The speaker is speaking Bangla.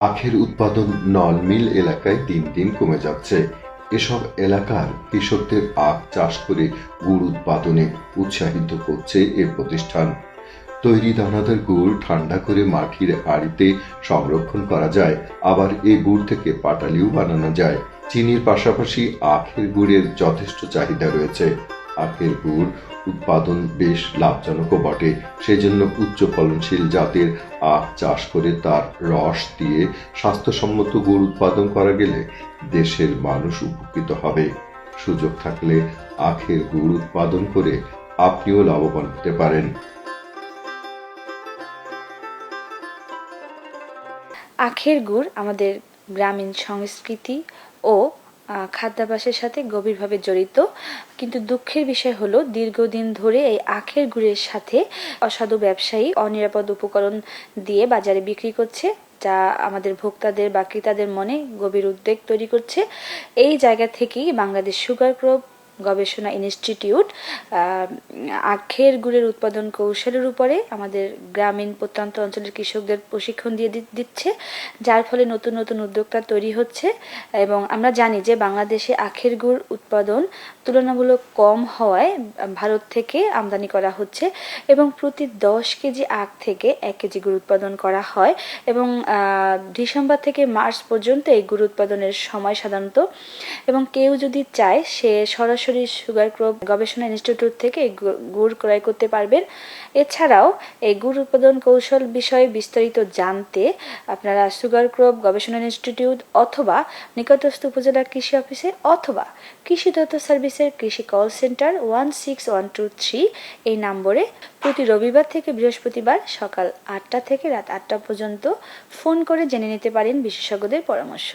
আখের উৎপাদন নল-মিল এলাকায় দিন দিন কমে যাচ্ছে। এসব এলাকার কৃষকদের আখ চাষ করে গুড় উৎপাদনে উৎসাহিত করছে এ প্রতিষ্ঠান। তৈরি দানাদার গুড় ঠান্ডা করে মাটির হাঁড়িতে সংরক্ষণ করা যায়, আবার এই গুড় থেকে পাটালিও বানানো যায়। চিনির পাশাপাশি আখের গুড়ের যথেষ্ট চাহিদা রয়েছে। আখের গুড় উৎপাদন বেশ লাভজনকও বটে। সেজন্য উচ্চ ফলনশীল জাতের আখ চাষ করে তার রস দিয়ে স্বাস্থ্যসম্মত গুড় উৎপাদন করা গেলে দেশের মানুষ উপকৃত হবে। সুযোগ থাকলে আখের গুড় উৎপাদন করে আপনিও লাভবান হতে পারেন। আখের গুড় আমাদের গ্রামীণ সংস্কৃতি ও খাদ্যাভ্যাসের সাথে গভীরভাবে জড়িত, কিন্তু দুঃখের বিষয় হলো দীর্ঘদিন ধরে এই আখের গুড়ের সাথে অসাধু ব্যবসায়ী অনিরাপদ উপকরণ দিয়ে বাজারে বিক্রি করছে, যা আমাদের ভোক্তাদের বা ক্রেতাদের মনে গভীর উদ্বেগ তৈরি করছে। এই জায়গা থেকেই বাংলাদেশ সুগার ক্রপ গবেষণা ইনস্টিটিউট আখের গুড়ের উৎপাদন কৌশলের উপরে আমাদের গ্রামীণ প্রত্যন্ত অঞ্চলের কৃষকদের প্রশিক্ষণ দিয়ে দিচ্ছে, যার ফলে নতুন নতুন উদ্যোক্তা তৈরি হচ্ছে। এবং আমরা জানি যে বাংলাদেশে আখের গুড় উৎপাদন তুলনামূলক কম হওয়ায় ভারত থেকে আমদানি করা হচ্ছে, এবং প্রতি 10 কেজি আখ থেকে 1 কেজি গুড় উৎপাদন করা হয়। এবং ডিসেম্বর থেকে মার্চ পর্যন্ত এই গুড় উৎপাদনের সময় সাধারণত। এবং কেউ যদি চায় সে সরাসরি সুগার ক্রপ গবেষণা ইনস্টিটিউট থেকে এই গুড় ক্রয় করতে পারবেন। এছাড়াও এই গুড় উৎপাদন কৌশল বিষয়ে বিস্তারিত জানতে আপনারা সুগার ক্রপ গবেষণা ইনস্টিটিউট অথবা নিকটস্থ উপজেলা কৃষি অফিসে অথবা কৃষি দপ্তর সার্ভিসের কৃষি কল সেন্টার 16123 এই নম্বরে প্রতি রবিবার থেকে বৃহস্পতিবার সকাল 8টা থেকে রাত 8টা পর্যন্ত ফোন করে জেনে নিতে পারেন বিশেষজ্ঞদের পরামর্শ।